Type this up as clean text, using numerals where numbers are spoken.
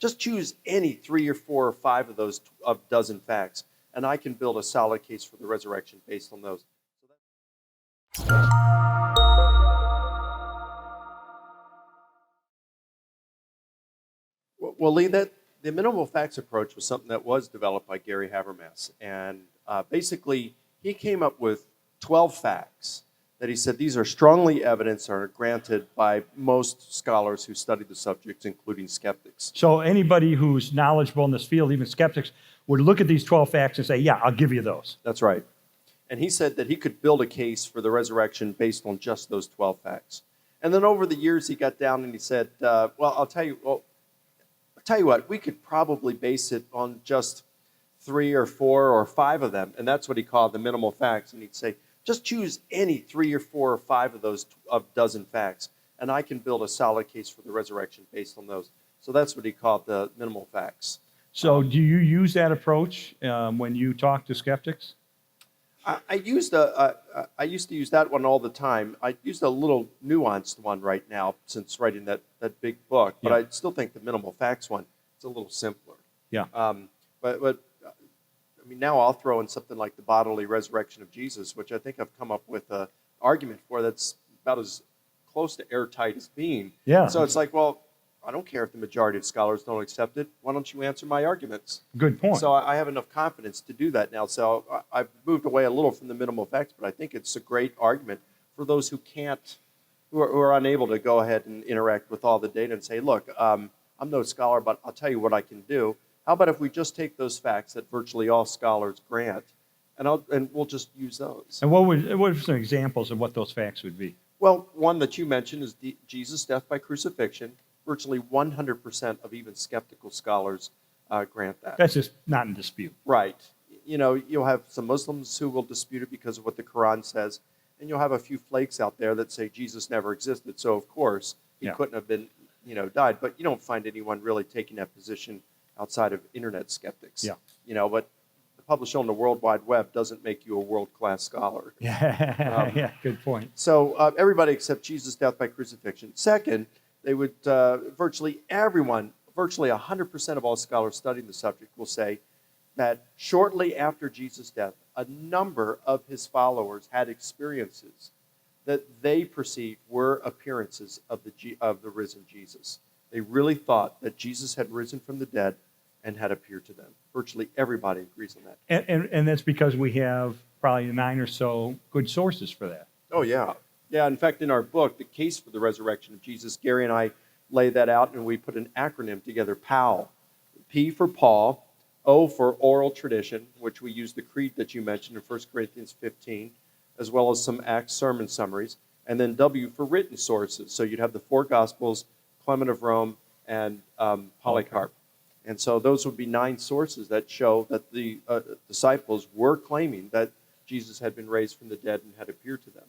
just choose any 3 or 4 or 5 of those dozen facts, and I can build a solid case for the resurrection based on those. Well, Lee, the minimal facts approach was something that was developed by Gary Habermas. And basically, he came up with 12 facts that he said these are strongly evidenced or are granted by most scholars who study the subject, including skeptics. So anybody who's knowledgeable in this field, even skeptics, would look at these 12 facts and say, yeah, I'll give you those. That's right. And he said that he could build a case for the resurrection based on just those 12 facts. And then over the years, he got down and he said, I'll tell you what, we could probably base it on just 3 or 4 or 5 of them. And that's what he called the minimal facts. And he'd say, just choose any 3 or 4 or 5 of those dozen facts, and I can build a solid case for the resurrection based on those. So that's what he called the minimal facts. So do you use that approach when you talk to skeptics? I used to use that one all the time. I used a little nuanced one right now since writing that big book, but I still think the minimal facts one is a little simpler. Yeah. But I mean, now I'll throw in something like the bodily resurrection of Jesus, which I think I've come up with an argument for that's about as close to airtight as being. Yeah. So it's like, well, I don't care if the majority of scholars don't accept it. Why don't you answer my arguments? Good point. So I have enough confidence to do that now. So I've moved away a little from the minimal facts, but I think it's a great argument for those who can't, who are unable to go ahead and interact with all the data and say, look, I'm no scholar, but I'll tell you what I can do. How about if we just take those facts that virtually all scholars grant, and we'll just use those? And what are some examples of what those facts would be? Well, one that you mentioned is Jesus' death by crucifixion. Virtually 100% of even skeptical scholars grant that. That's just not in dispute. Right. You know, you'll have some Muslims who will dispute it because of what the Quran says, and you'll have a few flakes out there that say Jesus never existed, so of course he couldn't have been, died. But you don't find anyone really taking that position outside of internet skeptics. Yeah. But the publish on the World Wide Web doesn't make you a world-class scholar. Yeah, good point. So everybody except Jesus' death by crucifixion. Second, they would, virtually 100% of all scholars studying the subject will say that shortly after Jesus' death, a number of his followers had experiences that they perceived were appearances of the risen Jesus. They really thought that Jesus had risen from the dead and had appeared to them. Virtually everybody agrees on that. And that's because we have probably 9 or so good sources for that. Oh, yeah. Yeah, in fact, in our book, The Case for the Resurrection of Jesus, Gary and I lay that out, and we put an acronym together, POW. P for Paul, O for oral tradition, which we use the creed that you mentioned in 1 Corinthians 15, as well as some Acts sermon summaries, and then W for written sources. So you'd have the 4 Gospels, Clement of Rome, and Polycarp. And so those would be 9 sources that show that the disciples were claiming that Jesus had been raised from the dead and had appeared to them.